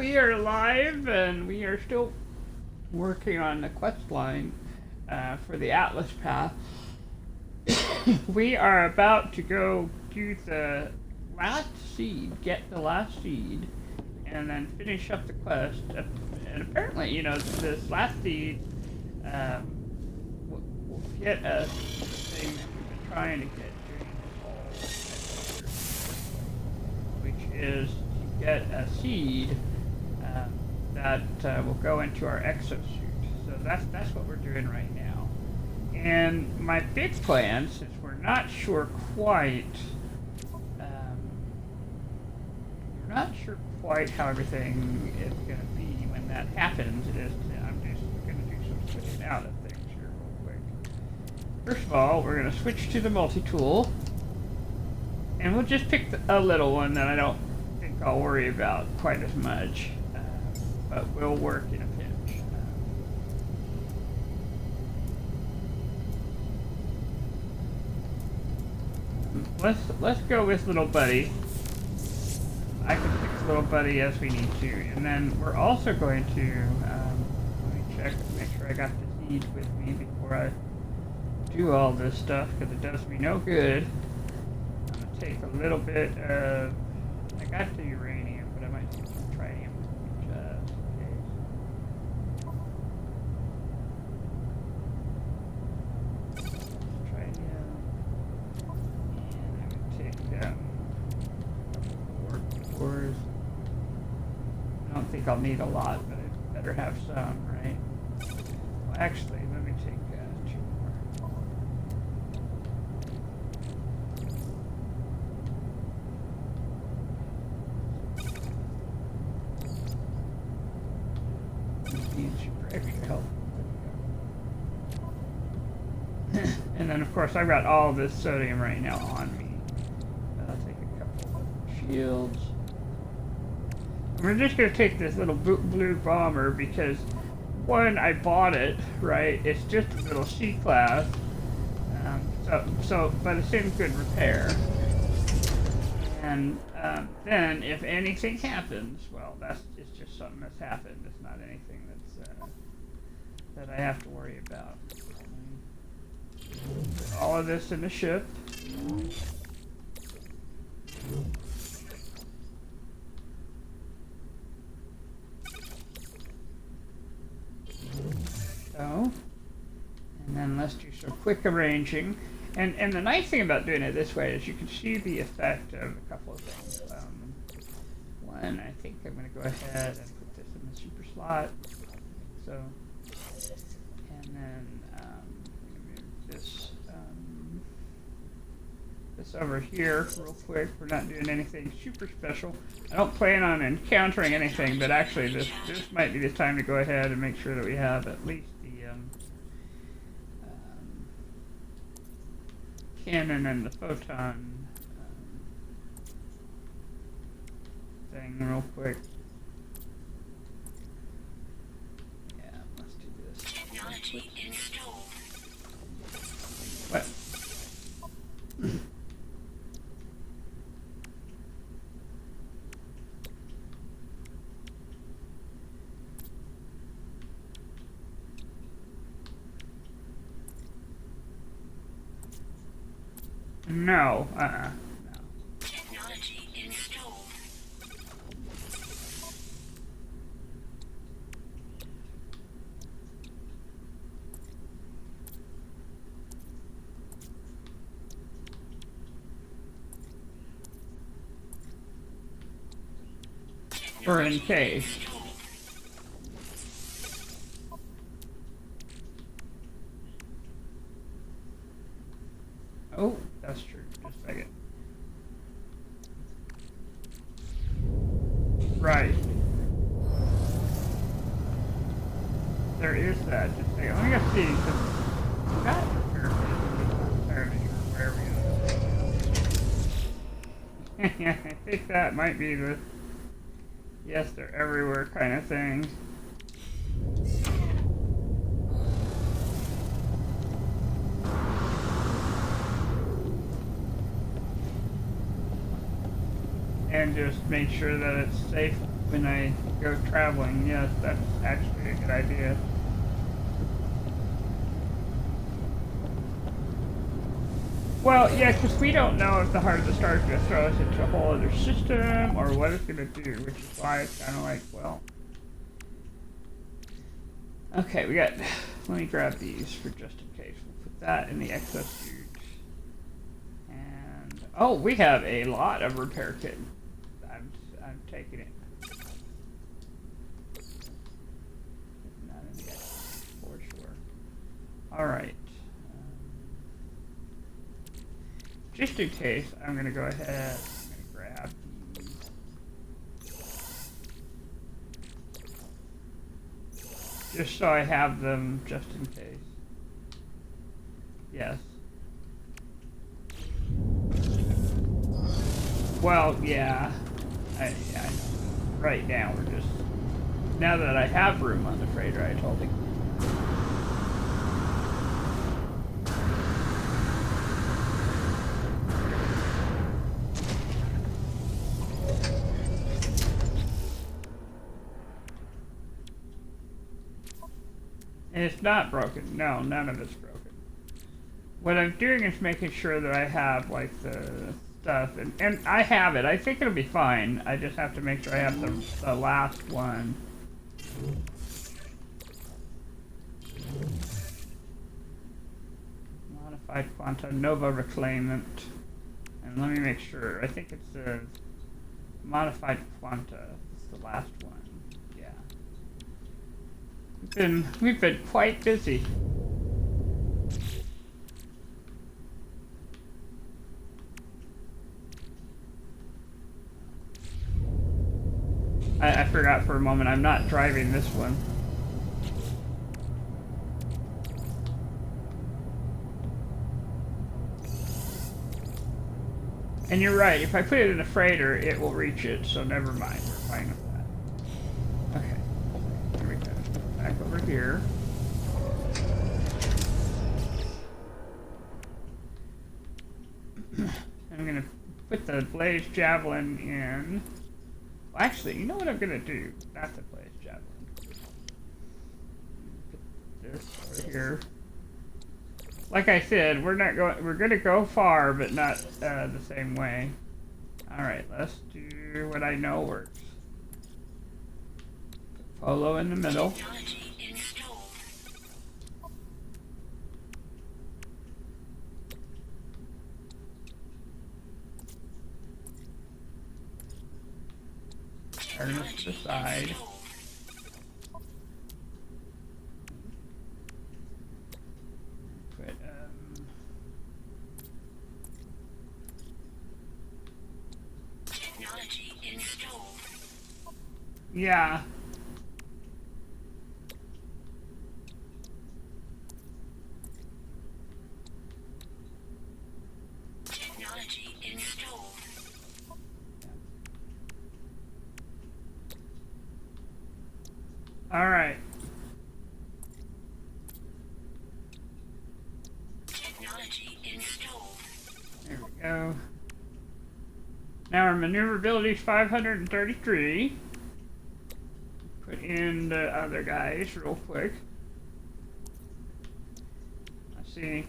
we are live, and we are still working on the quest line for the Atlas path. We are about to go do the last seed, get the last seed, and then finish up the quest. And apparently, this last seed will get us the thing that we've been trying to get during this whole adventure, which is to get a seed that will go into our exosuit. So that's what we're doing right now. And my big plan, since we're not sure quite, how everything is going to be when that happens, is I'm just going to do some switching out of things here real quick. First of all, we're going to switch to the multi-tool, and we'll just pick a little one that I don't think I'll worry about quite as much, but will work in a pinch. Let's go with little buddy. I can fix little buddy as we need to, and then we're also going to let me check and make sure I got the seed with me before I do all this stuff, because it does me no good. I'm gonna take a little bit of, I got the uranium, but I might take some tritium just in case. Tritium, and I'm gonna take cores. I don't think I'll need a lot, but I better have some, right? Well, actually, let me take 2 more. Need super extra help. And then, of course, I've got all this sodium right now on me. I'll take a couple of shields. We're just going to take this little blue bomber because, one, I bought it, right? It's just a little C-class, but it's in good repair. And then, if anything happens, well, it's just something that's happened. It's not anything that I have to worry about. Put all of this in the ship. So, and then let's do some quick arranging. And the nice thing about doing it this way is you can see the effect of a couple of things. One, I think I'm going to go ahead and put this in the super slot. So, and then I'm going to move this over here real quick. We're not doing anything super special. I don't plan on encountering anything, but actually this might be the time to go ahead and make sure that we have at least the cannon and the photon thing real quick. Yeah, let's do this. Technology installed. What? No, no. Technology installed. Or in case. Oh, that's true. Just a second. Right. There is that. Just a second. Let me go see. Cause that repair where we are. I think that might be the yes, they're everywhere kind of thing. And just make sure that it's safe when I go traveling. Yes, that's actually a good idea. Well, yeah, because we don't know if the Heart of the Star is going to throw us into a whole other system or what it's going to do, which is why it's kind of like, well. Okay, we got. Let me grab these for just in case. We'll put that in the exosuit. And oh, we have a lot of repair kit. I'm taking it. Not in the exosuit for sure. All right. Just in case, I'm going to go ahead and grab these. Just so I have them just in case. Yes. Well, yeah. I know. Right now, we're just... Now that I have room on the freighter, I totally... And it's not broken. No, none of it's broken. What I'm doing is making sure that I have, like, the stuff. And I have it. I think it'll be fine. I just have to make sure I have the last one. Modified Quanta Nova Reclaimant. And let me make sure. I think it's the Modified Quanta. It's the last one. We've been quite busy. I forgot for a moment, I'm not driving this one. And you're right, if I put it in a freighter, it will reach it, so never mind, we're fine with that. Okay, here we go. Back over here. I'm gonna put the Blaze Javelin in. Well, actually, you know what I'm gonna do? Not the Blaze Javelin. Put this over here. Like I said, we're gonna go far, but not the same way. All right, let's do what I know works. Polo in the middle. Turn this to the side. Put, technology installed. Yeah. Technology installed. All right. Technology installed. There we go. Now our maneuverability is 533. Put in the other guys real quick. Let's see.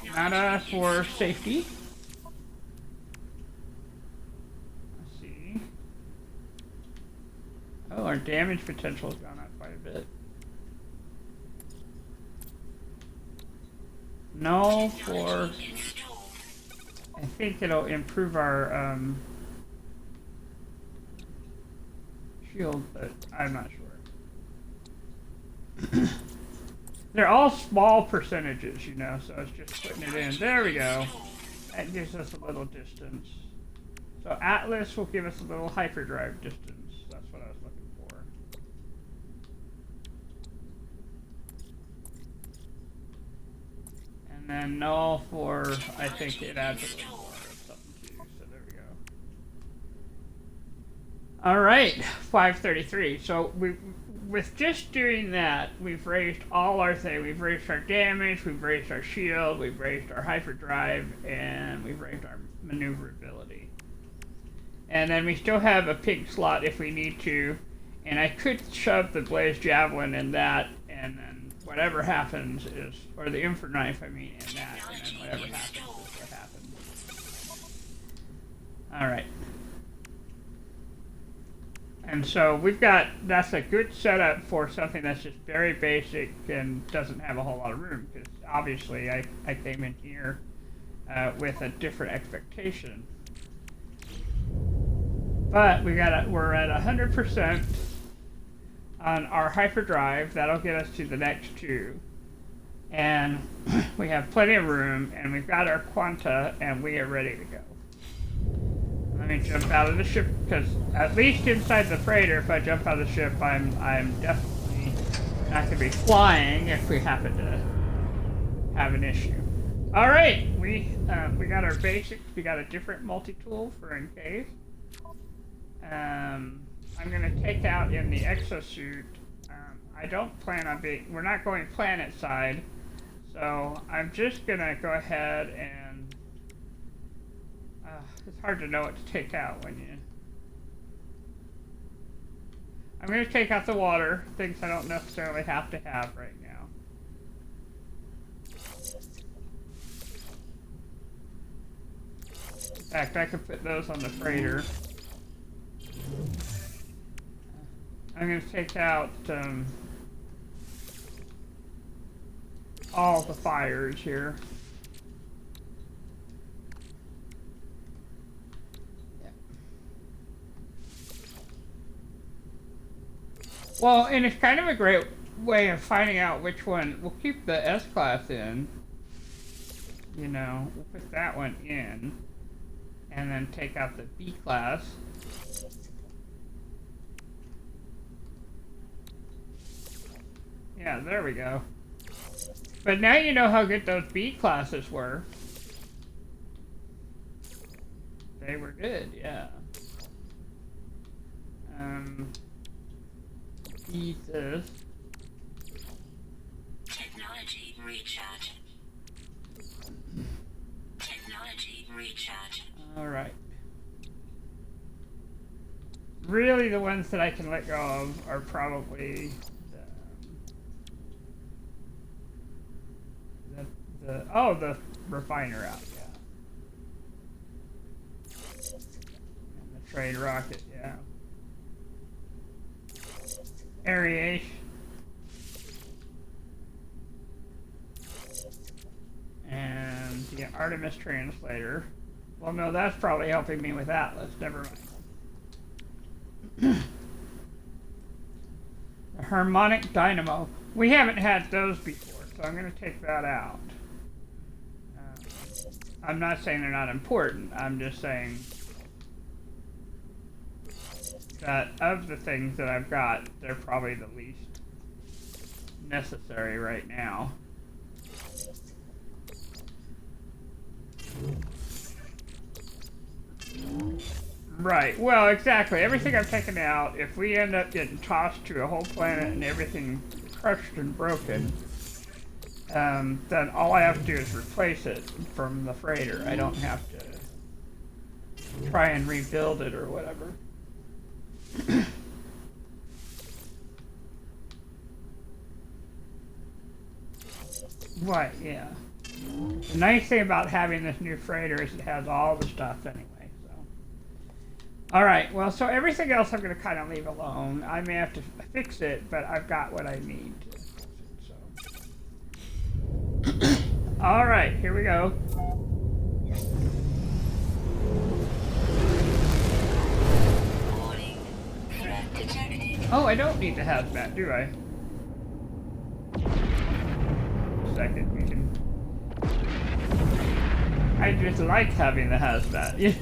Nada for safety. Let's see. Oh, our damage potential has gone up quite a bit. No for... I think it'll improve our shield, but I'm not sure. They're all small percentages, you know, so it's just putting it in. There we go. That gives us a little distance. So Atlas will give us a little hyperdrive distance. That's what I was looking for. And then null for, I think it adds a little more of something too. So there we go. All right, 533. So with just doing that, we've raised all our things. We've raised our damage, we've raised our shield, we've raised our hyperdrive, and we've raised our maneuverability. And then we still have a pig slot if we need to. And I could shove the blazed javelin in that, and then whatever happens is, or the infant knife, I mean, in that, and then whatever happens is what happens. Alright. And so we've got, that's a good setup for something that's just very basic and doesn't have a whole lot of room, because obviously I came in here with a different expectation. But we're at 100% on our hyperdrive. That'll get us to the next two. And we have plenty of room, and we've got our quanta, and we are ready to go. Let me jump out of the ship, because at least inside the freighter, if I jump out of the ship, I'm definitely not going to be flying if we happen to have an issue. All right, we got our basics. We got a different multi-tool for in case. I'm going to take out in the exosuit. I don't plan on being, we're not going planet side, so I'm just going to go ahead and, it's hard to know what to take out when you, I'm going to take out the water, things I don't necessarily have to have right now. In fact, I could put those on the freighter. I'm going to take out all the fires here. Yeah. Well, and it's kind of a great way of finding out which one. We'll keep the S-Class in. You know, we'll put that one in. And then take out the B-Class. Yeah, there we go. But now you know how good those B classes were. They were good, yeah. Jesus. Technology recharge. Technology recharge. Alright. Really, the ones that I can let go of are probably the refiner out, yeah. And the trade rocket, yeah. Aeration. And the Artemis translator. Well, no, that's probably helping me with Atlas. Never mind. The harmonic dynamo. We haven't had those before, so I'm going to take that out. I'm not saying they're not important. I'm just saying that of the things that I've got, they're probably the least necessary right now. Right, well, exactly. Everything I've taken out, if we end up getting tossed to a whole planet and everything crushed and broken, then all I have to do is replace it from the freighter. I don't have to try and rebuild it or whatever. Right, yeah. The nice thing about having this new freighter is it has all the stuff anyway. Alright, well, so everything else I'm going to kind of leave alone. I may have to fix it, but I've got what I need to fix it, so. Alright, here we go. Oh, I don't need the hazmat, do I? Second, we can... I just like having the hazmat.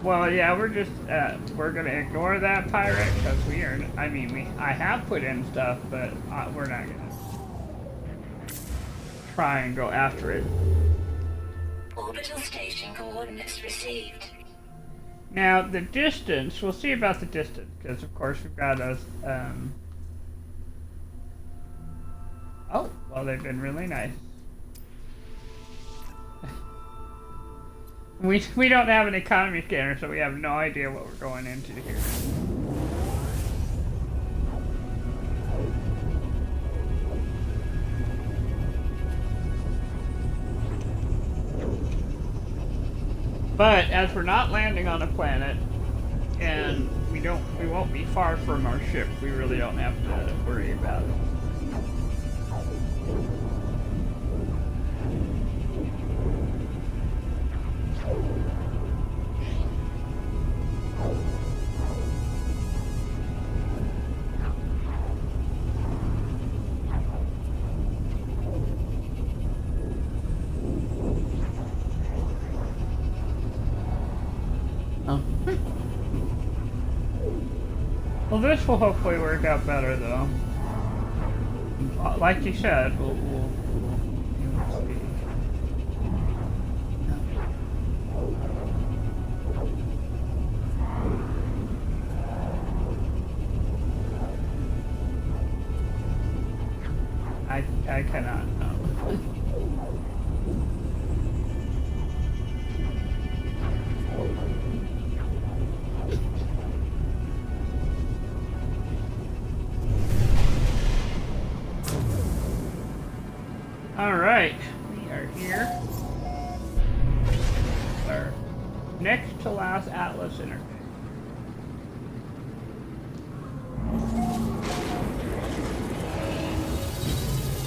Well, yeah, we're just, we're gonna ignore that pirate, because we are, I mean, I have put in stuff, but we're not gonna try and go after it. Orbital station coordinates received. Now, the distance, we'll see about the distance, because of course we've got us, oh, well, they've been really nice. We don't have an economy scanner, so we have no idea what we're going into here. But as we're not landing on a planet, and we won't be far from our ship, we really don't have to worry about it. Well, this will hopefully work out better, though. Like you said, we'll see. I cannot know. Alright, we are here. Our next to last Atlas interface.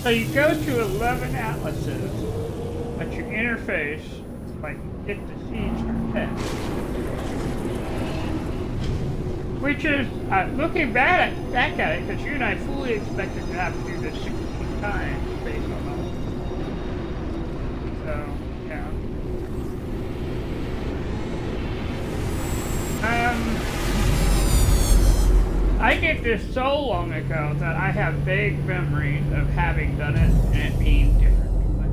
So you go to 11 atlases, but your interface, like, get the seeds for 10. Which is, looking back at it, because you and I fully expected to have to do this 16 times based on that. So, yeah. I did this so long ago that I have vague memories of having done it and it being different, much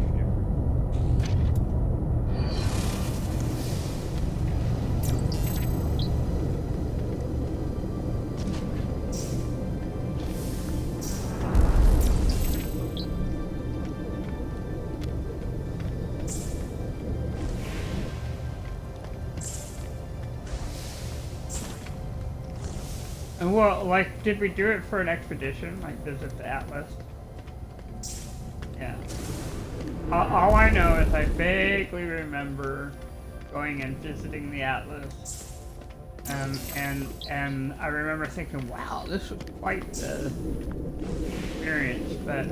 Well, like, did we do it for an expedition? Like, visit the Atlas? Yeah. All I know is I vaguely remember going and visiting the Atlas. And I remember thinking, wow, this was quite the experience. But,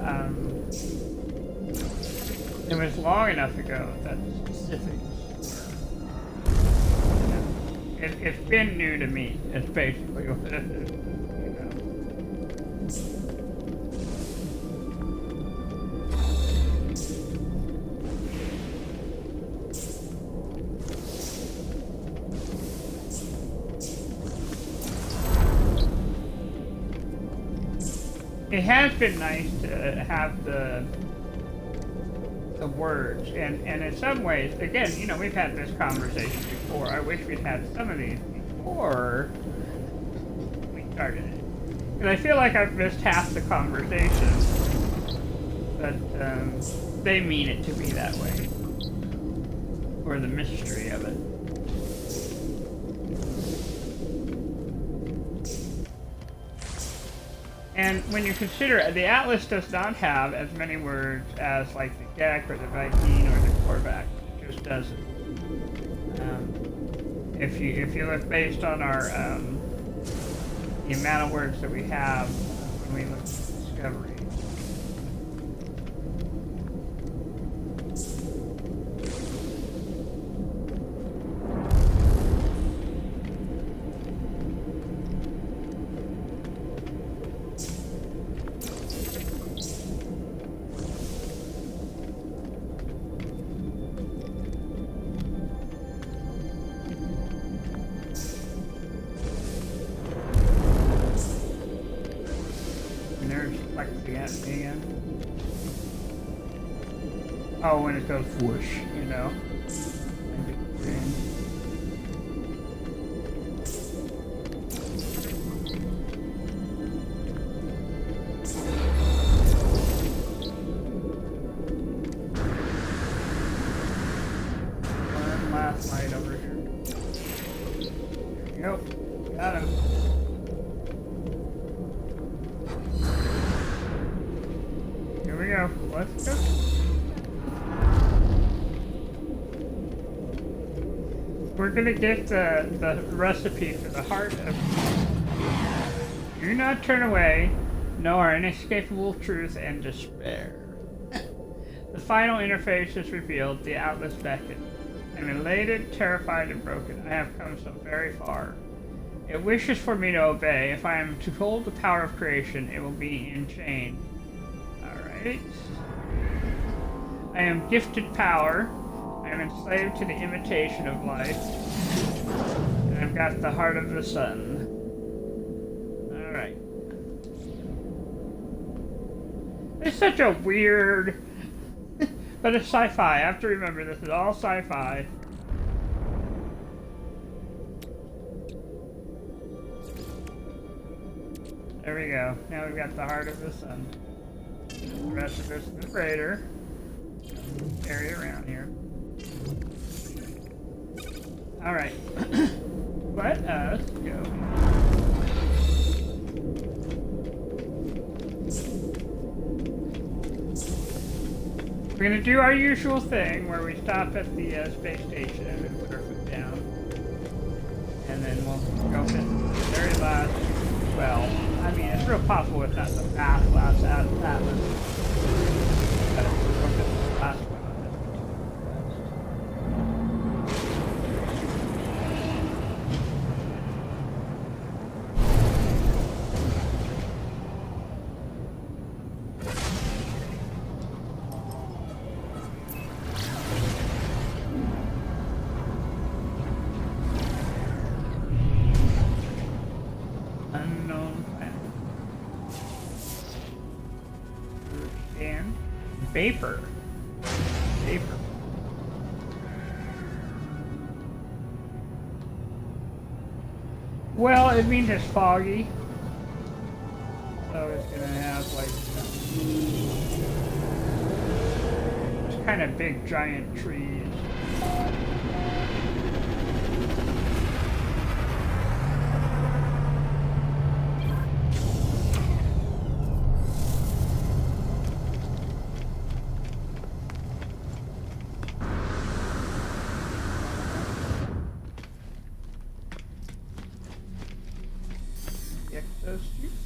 it was long enough ago that specifics. It's been new to me. It's basically what it is. It has been nice to have the words, and in some ways, again, you know, we've had this conversation before. I wish we'd had some of these before we started it, because I feel like I've missed half the conversation, but they mean it to be that way, or the mystery of it. And when you consider the Atlas does not have as many words as like the Gek or the Viking or the Korvac, it just doesn't. If you look based on our the amount of words that we have when we look at Discovery. Oh, when it goes whoosh, you know. One last light. go. Got him. Here we go. Let's go. We're gonna get the recipe for the heart of... Do not turn away. Know our inescapable truth and despair. The final interface is revealed. The Atlas beckons. I'm elated, terrified, and broken. I have come so very far. It wishes for me to obey. If I am to hold the power of creation, it will be in chains. Alright. I am gifted power. I am enslaved to the imitation of life. And I've got the heart of the sun. Alright. It's such a weird... but it's sci-fi. I have to remember this is all sci-fi. There we go. Now we've got the heart of the sun. The rest of this is the freighter. Carry it around here. Alright. Let us go. We're gonna do our usual thing where we stop at the space station and put our foot down. And then we'll go to the very last, well, I mean, it's real possible it's not the last Atlas. But we'll go to the last one. Vapor. Vapor. Well, it means it's foggy. So it's gonna have like it's kind of big giant trees.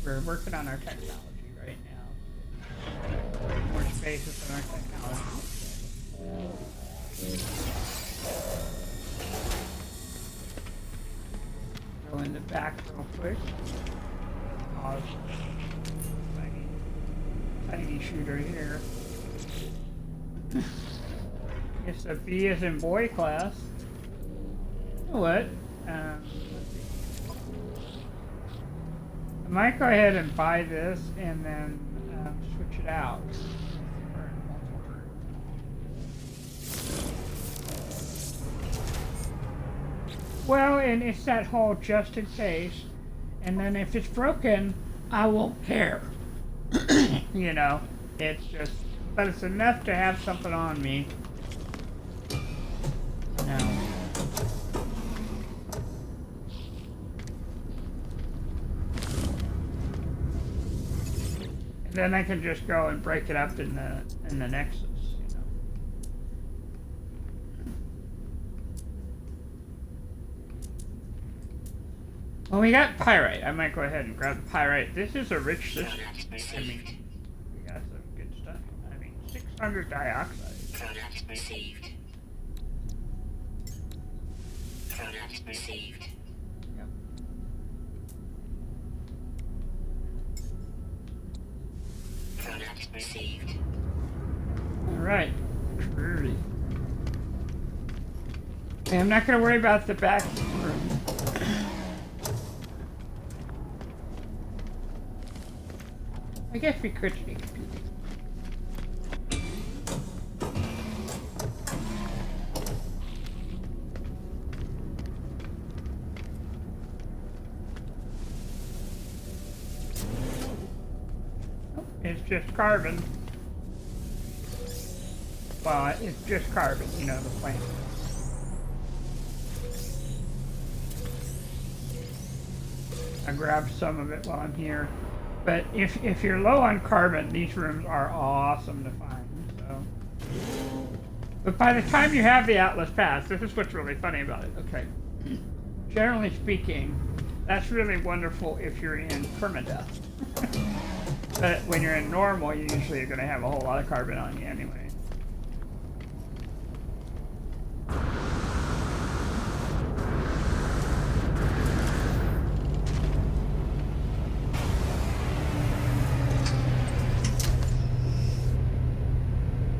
We're working on our technology right now. More spaces in our technology. Go in the back real quick. Pause. Tiny shooter here. It's a B as in boy class. You know what? I might go ahead and buy this and then switch it out. Well, and it's that whole just in case, and then if it's broken, I won't care. You know, it's just, but it's enough to have something on me. Now. Then I can just go and break it up in the Nexus, you know. Well, we got pyrite. I might go ahead and grab the pyrite. This is a rich system. I mean, we got some good stuff. I mean, 600 dioxide. Product received. Product received. Product received. Alright. Okay, I'm not going to worry about the back room. I guess we could sneak a peek. It's just carbon. Well, it's just carbon, you know, the plant. I grabbed some of it while I'm here. But if you're low on carbon, these rooms are awesome to find. So, but by the time you have the Atlas Pass, this is what's really funny about it. Okay, generally speaking, that's really wonderful if you're in permadeath. But when you're in normal, you usually are going to have a whole lot of carbon on you anyway.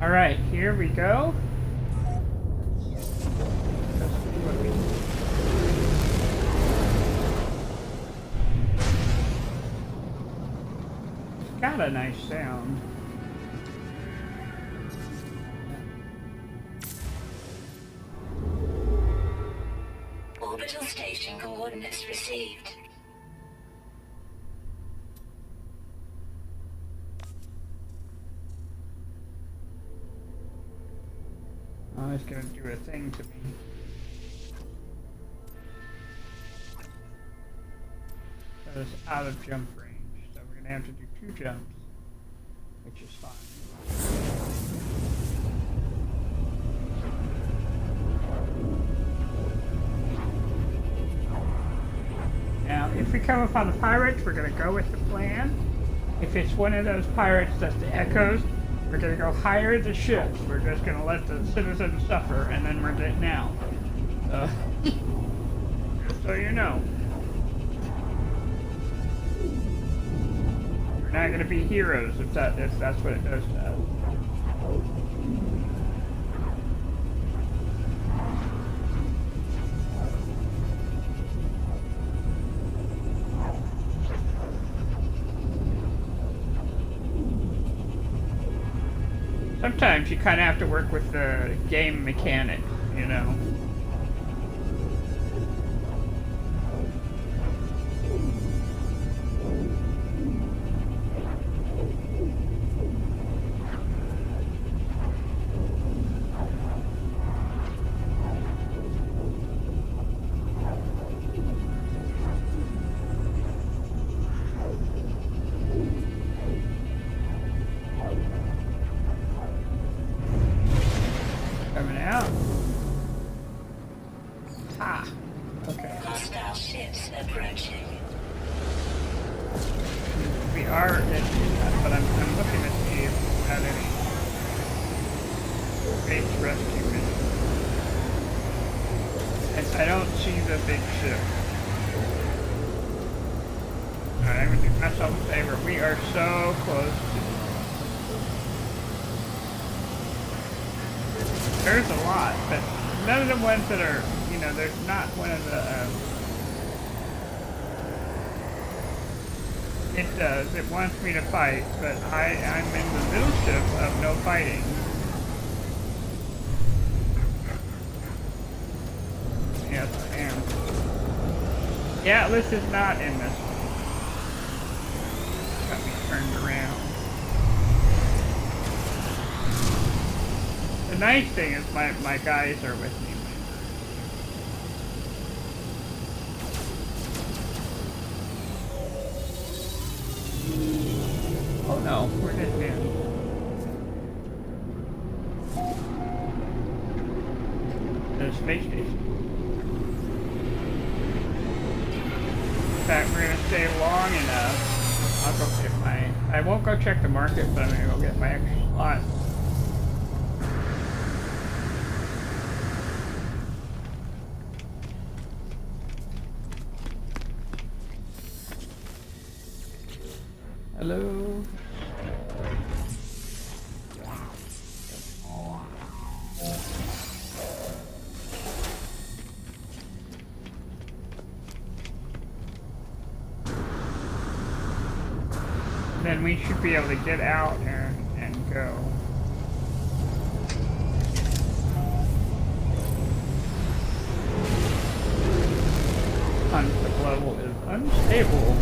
All right, here we go. Let's see what we It's got a nice sound. Orbital station coordinates received. Oh, it's gonna do a thing to me. So it's out of jump range, so we're gonna have to do 2 jumps, which is fine. Now, if we come upon the pirates, we're gonna go with the plan. If it's one of those pirates that's the Echoes, we're gonna go hire the ships. We're just gonna let the citizens suffer, and then we're getting out. Just so you know. We're not gonna be heroes if that's what it does to us. Sometimes you kind of have to work with the game mechanics, you know. Coming out. Ha. Okay. Hostile ships approaching. We are but I'm looking to see if we have any base rescue missions. And I don't see the big ship. Alright, I'm gonna do myself a favor. We are so close to. There's a lot, but none of the ones that are, you know, there's not one of the, it wants me to fight, but I'm in the middle ship of no fighting. Yes, I am. Yeah, Atlas is not in this one. Got me turned around. The nice thing is my guys are with me. Oh no, we're just in. The space station. In fact, we're gonna stay long enough. I'll go get I won't go check the market, but I'm gonna go get my extra slot. Hello. Then we should be able to get out and go. Conflict level is unstable.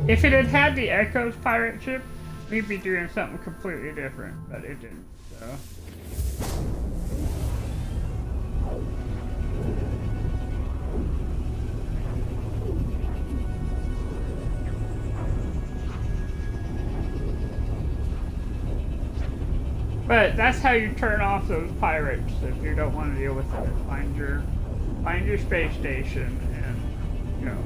If it had had the Echoes pirate ship, we'd be doing something completely different, but it didn't, so. But that's how you turn off those pirates if you don't want to deal with it. Find your space station and go.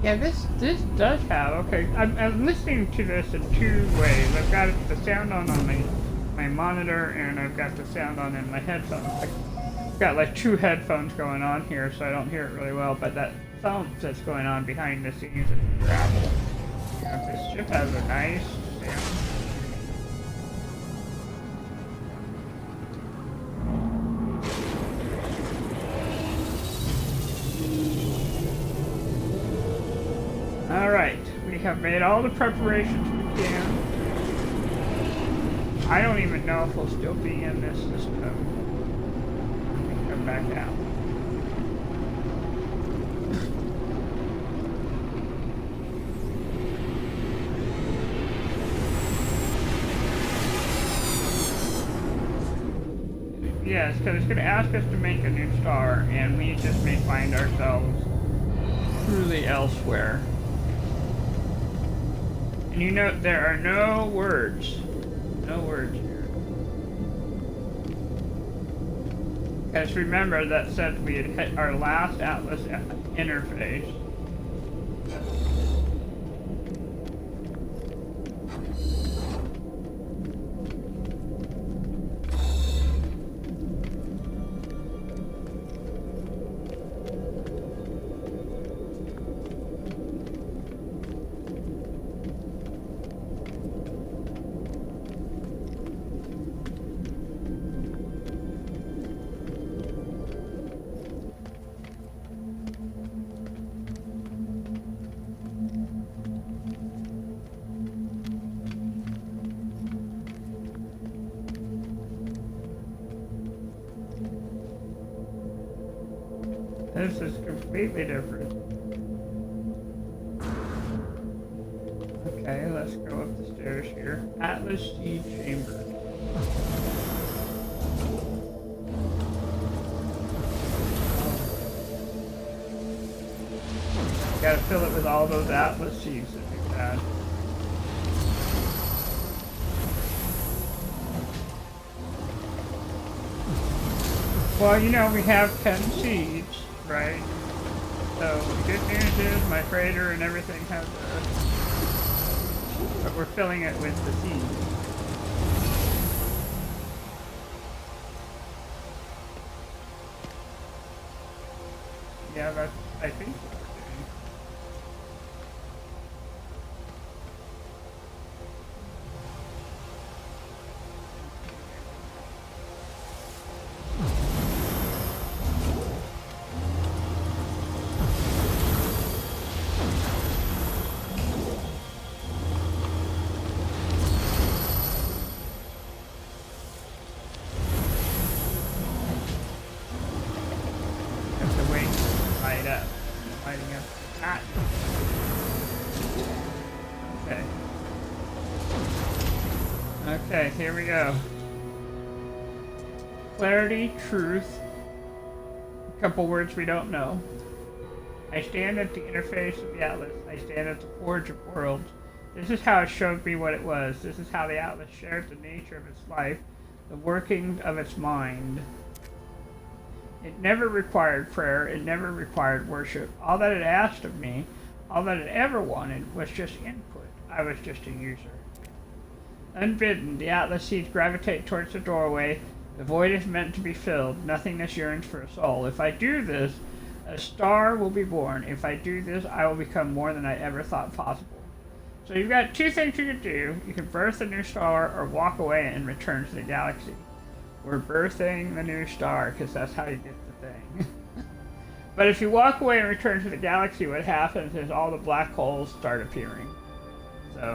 Yeah, this does have, okay, I'm listening to this in two ways. I've got the sound on my monitor, and I've got the sound on in my headphones. I've got like two headphones going on here, so I don't hear it really well, but that sound that's going on behind the scenes is gravel. Yeah, this ship has a nice sound. Alright, we have made all the preparations we can. I don't even know if we'll still be in this system when we come back out. Yes, because it's going to ask us to make a new star, and we just may find ourselves truly elsewhere. And you note there are no words. No words here. Because remember that said we had hit our last Atlas interface. This is completely different. Okay, let's go up the stairs here. Atlas Seed Chamber. Gotta fill it with all those Atlas seeds that we've had. Well, you know, we have 10 seeds. Right? So the good news is my freighter and everything has but we're filling it with the seeds. Yeah, that's, I think what we're doing. Okay, here we go. Clarity, truth. A couple words we don't know. I stand at the interface of the Atlas. I stand at the forge of worlds. This is how it showed me what it was. This is how the Atlas shared the nature of its life, the working of its mind. It never required prayer. It never required worship. All that it asked of me, all that it ever wanted, was just input. I was just a user. Unbidden, the Atlas seeds gravitate towards the doorway. The void is meant to be filled. Nothingness yearns for a soul. If I do this, a star will be born. If I do this, I will become more than I ever thought possible. So you've got two things you can do. You can birth a new star or walk away and return to the galaxy. We're birthing the new star because that's how you get the thing. But if you walk away and return to the galaxy, what happens is all the black holes start appearing. So,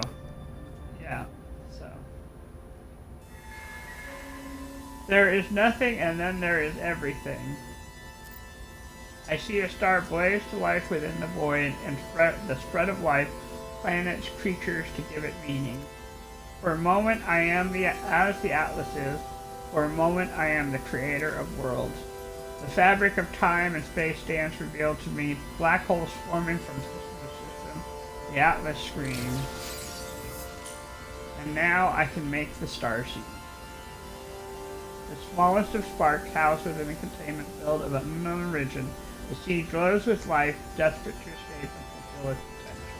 yeah. So there is nothing and then there is everything. I see a star blaze to life within the void and the spread of life, planets, creatures to give it meaning. For a moment I am as the Atlas is. For a moment I am the creator of worlds. The fabric of time and space dance revealed to me, black holes forming from system to system. The Atlas screams. And now I can make the starseed. The smallest of sparks housed within a containment field of unknown origin, the seed glows with life, desperate to escape and fulfill its potential.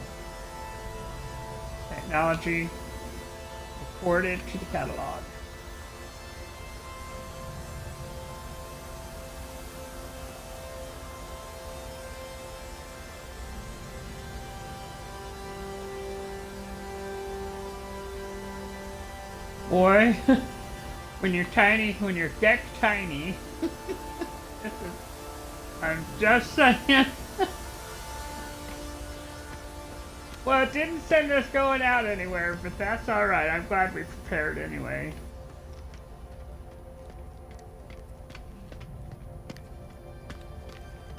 Technology recorded to the catalog. Boy, when you're tiny, when you're deck tiny, I'm just saying. Well, it didn't send us going out anywhere, but that's alright. I'm glad we prepared anyway.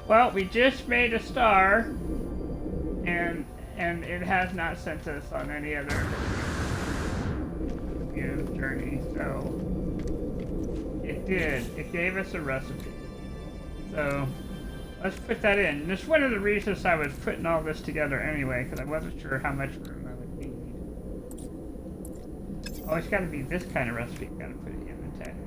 Well, we just made a star, and it has not sent us on any other journey, so it did. It gave us a recipe. So let's put that in. This is one of the reasons I was putting all this together anyway, because I wasn't sure how much room I would need. Oh, it's got to be this kind of recipe. Got to put it in the text.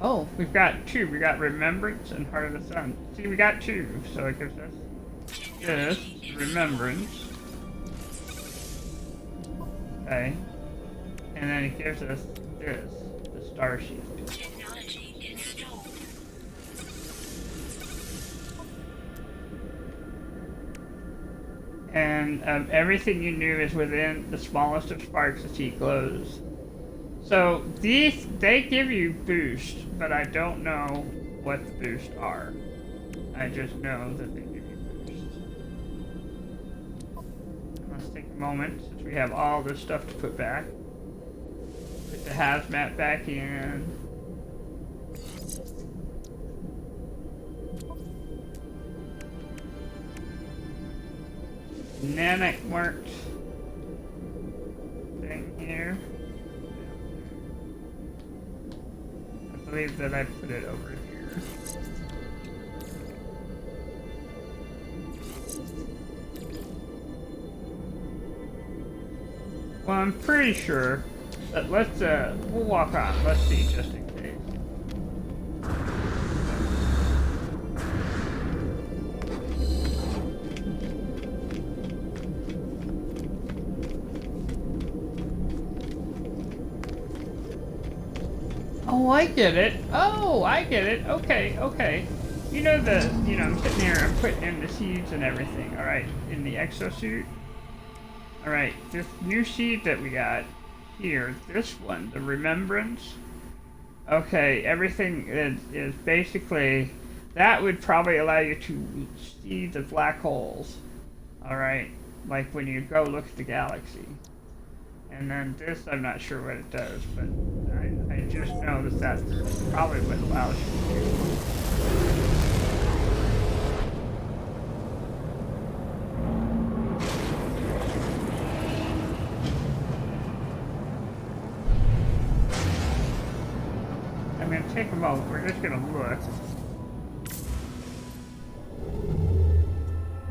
Oh, we've got two. We got Remembrance and Heart of the Sun. See, we got two, so it gives us this, Remembrance. Okay. And then it gives us this, the star sheet. Technology installed. And everything you knew is within the smallest of sparks the seed glows. So these, they give you boost, but I don't know what the boosts are. I just know that they give you boost. Let's take a moment, since we have all this stuff to put back. Put the hazmat back in. Nanic marked thing here. I believe that I put it over here. Well, I'm pretty sure, but let's, we'll walk on. Let's see, just in case. Oh, I get it. Oh, I get it. Okay, okay. You know I'm sitting here, I'm putting in the seeds and everything, alright, in the exosuit. Alright, this new seed that we got here, this one, the Remembrance. Okay, everything is basically, that would probably allow you to see the black holes. Alright, like when you go look at the galaxy. And then this, I'm not sure what it does, but I just know that that's probably what allows you to do. I'm going to take a moment. We're just going to look.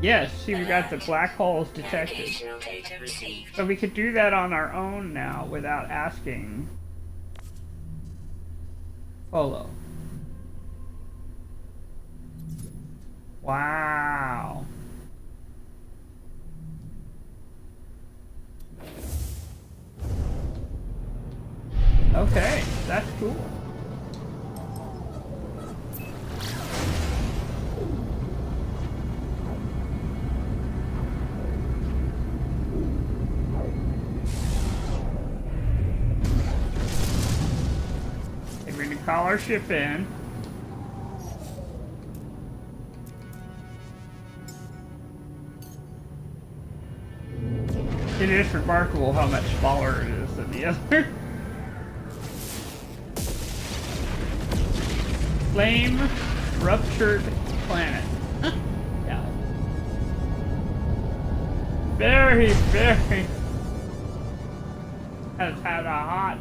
Yes, see, we got the black holes detected. Navigational data received. So we could do that on our own now without asking. Polo. Wow. Okay, that's cool. Okay, we're gonna call our ship in. It is remarkable how much smaller it is than the other. Flame ruptured planet. Yeah. Very, very has had a hot.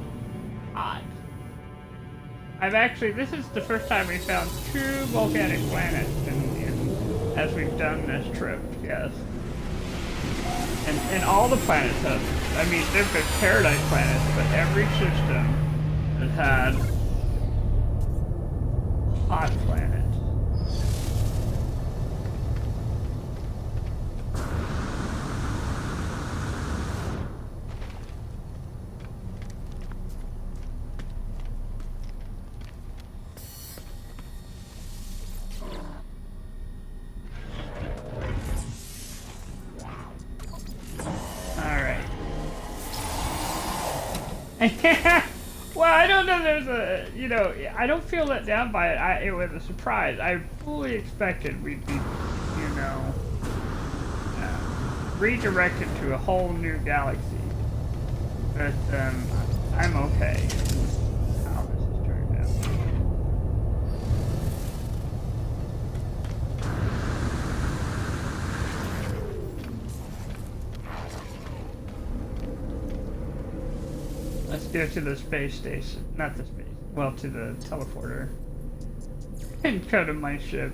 This is the first time we found 2 volcanic planets as we've done this trip, yes. And all the planets have, I mean, they've been paradise planets, but every system has had hot planet. Well, I don't know. There's a, I don't feel let down by it. It was a surprise. I fully expected we'd be, redirected to a whole new galaxy. But I'm okay. This is how this has turned out. Let's go to the space station. Not the space. Well, to the teleporter. And go to my ship.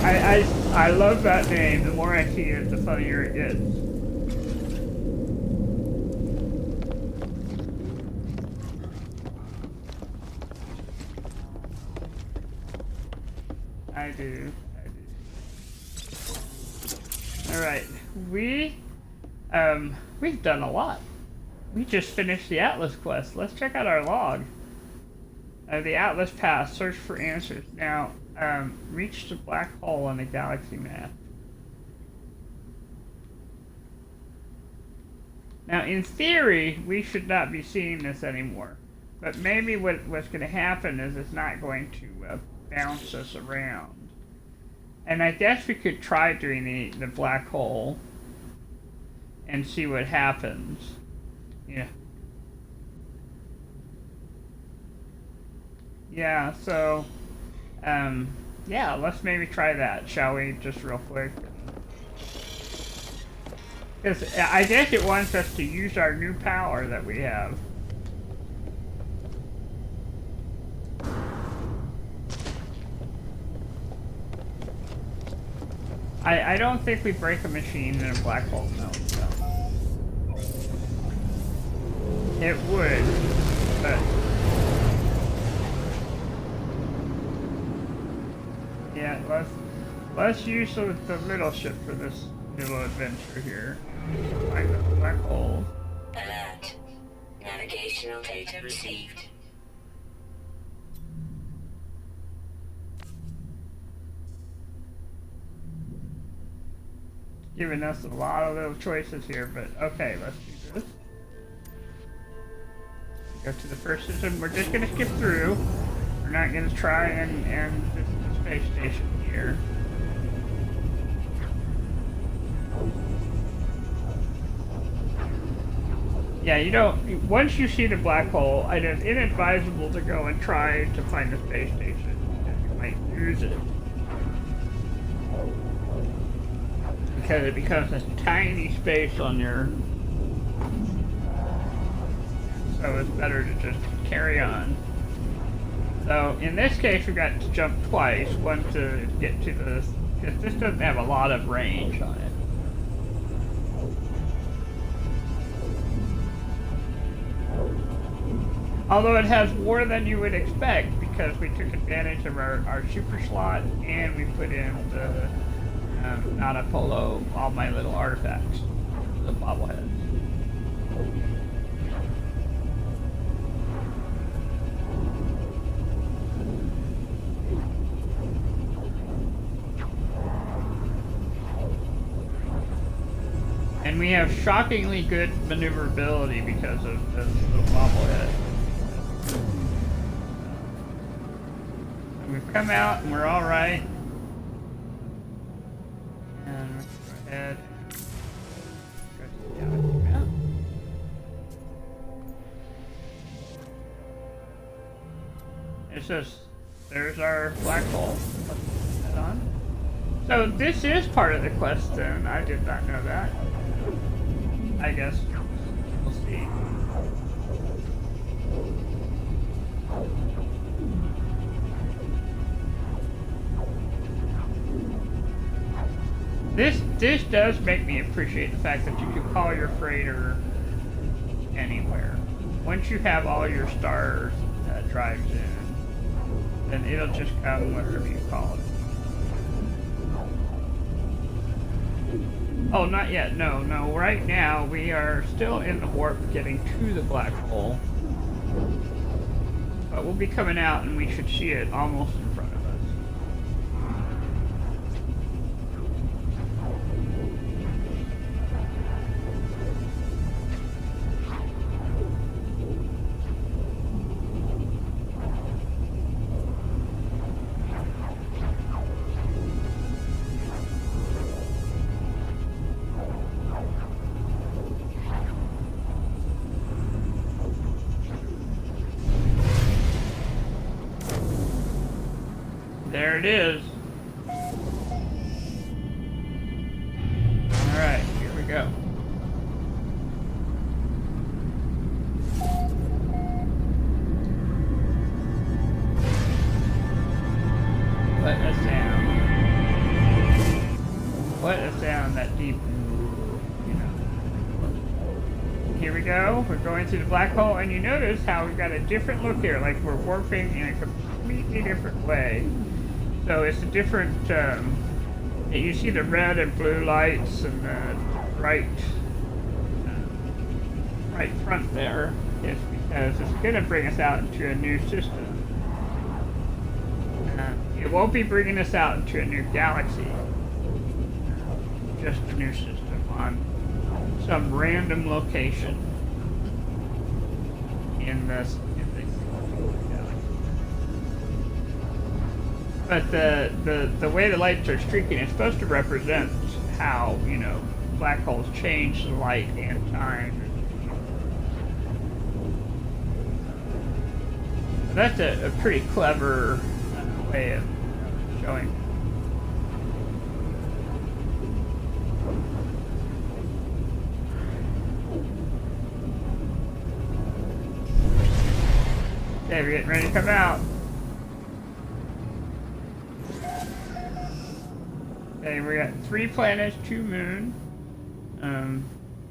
I love that name. The more I see it, the funnier it gets. I do. Alright. We've done a lot. We just finished the Atlas quest. Let's check out our log. The Atlas Pass, search for answers. Now, reach the black hole on the galaxy map. Now, in theory, we should not be seeing this anymore. But maybe what's going to happen is it's not going to bounce us around. And I guess we could try doing the black hole and see what happens. Yeah. Yeah, so, yeah, let's maybe try that, shall we? Just real quick. Because I guess it wants us to use our new power that we have. I don't think we break a machine in a black hole, no. It would, but... Yeah, let's use the middle ship for this little adventure here. Find the black hole. Alert. Navigational data received. Giving us a lot of little choices here, but okay, let's do this. Go to the first system. We're just gonna skip through. We're not gonna try and visit the space station here. Yeah, you don't. Once you see the black hole, it is inadvisable to go and try to find the space station because you might lose it. Because it becomes a tiny space on your... So it's better to just carry on. So in this case, we've got to jump twice. One to get to the... Because this doesn't have a lot of range on it. Although it has more than you would expect because we took advantage of our super slot and we put in the not a polo, all my little artifacts, the bobbleheads. And we have shockingly good maneuverability because of this little bobblehead. And we've come out and we're all right. And let's go ahead and go to the galaxy map. It says there's our black hole. Let's put that on. So this is part of the quest then. I did not know that. I guess we'll see. This does make me appreciate the fact that you can call your freighter anywhere. Once you have all your star drives in, then it'll just come wherever you call it. Oh, not yet. No. Right now, we are still in the warp getting to the black hole. But we'll be coming out and we should see it almost in front of us. There it is. Alright, here we go. What a sound. What a sound, that deep, you know. Here we go. We're going through the black hole, and you notice how we've got a different look here, like we're warping in a completely different way. So it's a different, you see the red and blue lights and the right front there. It's because it's going to bring us out into a new system. It won't be bringing us out into a new galaxy, just a new system on some random location in this galaxy. But the way the lights are streaking is supposed to represent how, you know, black holes change the light and time. That's a pretty clever way of showing. Okay, we're getting ready to come out. Okay, we got 3 planets, 2 moons.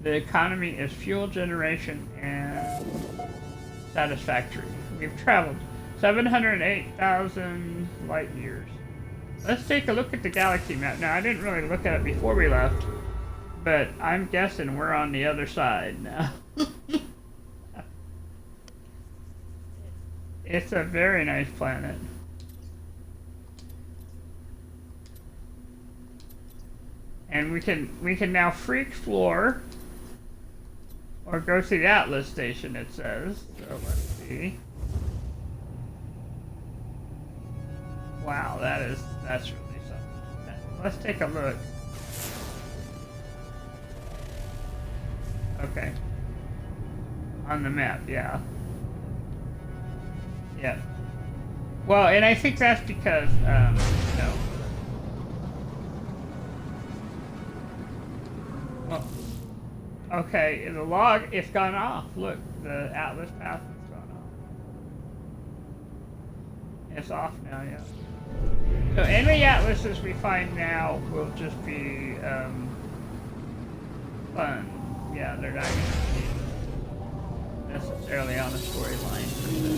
The economy is fuel generation and satisfactory. We've traveled 708,000 light years. Let's take a look at the galaxy map. Now, I didn't really look at it before we left, but I'm guessing we're on the other side now. It's a very nice planet. And we can now free explore or go to the Atlas station, it says. So let's see. Wow, that's really something. Let's take a look. Okay. On the map, yeah. Yeah. Well, and I think that's because, no. Well, okay, the log, it's gone off. Look, the Atlas path has gone off. It's off now, yeah. So any atlases we find now will just be, fun. Yeah, they're not going to be necessary. necessarily on a storyline per se.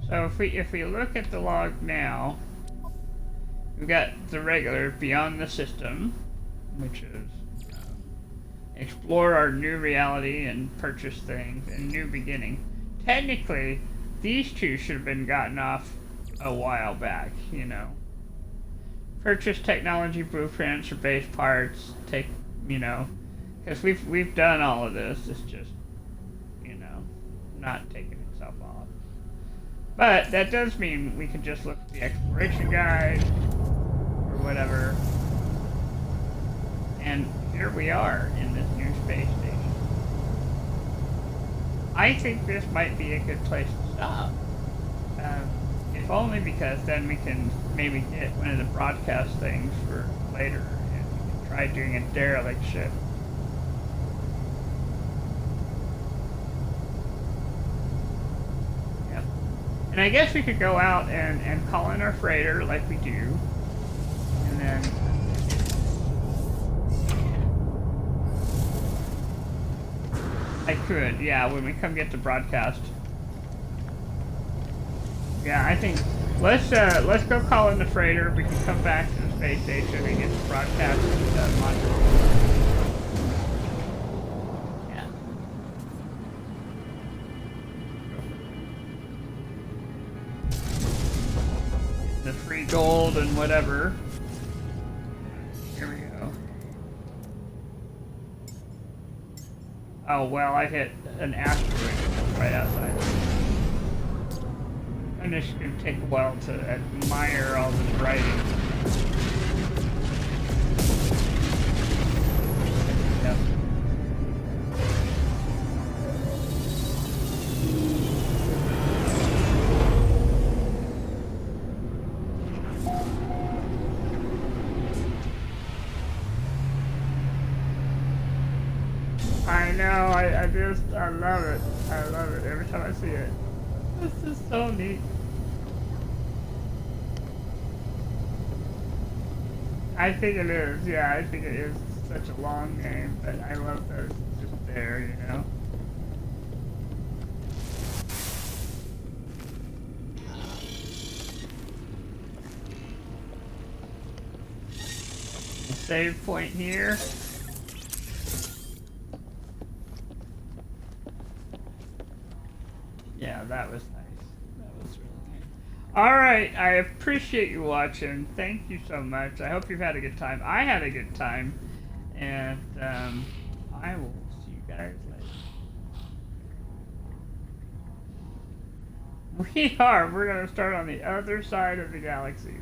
So if we look at the log now, we've got the regular beyond the system, which is explore our new reality and purchase things and new beginning. Technically, these two should have been gotten off a while back, you know. Purchase technology blueprints or base parts, take, you know, because we've done all of this. It's just, you know, not taking itself off. But that does mean we can just look at the exploration guide or whatever. And here we are in this new space station. I think this might be a good place to stop. If only because then we can maybe get one of the broadcast things for later and we can try doing a derelict ship. Yep. And I guess we could go out and call in our freighter like we do. And then I could, yeah, when we come get the broadcast. Yeah, I think let's go call in the freighter. We can come back to the space station and get the broadcast module. Yeah. The free gold and whatever. Here we go. Oh well, I hit an asteroid right outside. And it's going to take a while to admire all this writing. Yep. I know, I love it. I love it every time I see it. This is so neat. I think it is, yeah, I think it is such a long name, but I love those just there, you know. Save point here. Yeah, that was nice. That was really nice. Alright, I appreciate you watching. Thank you so much. I hope you've had a good time. I had a good time. And I will see you guys later. We're going to start on the other side of the galaxy.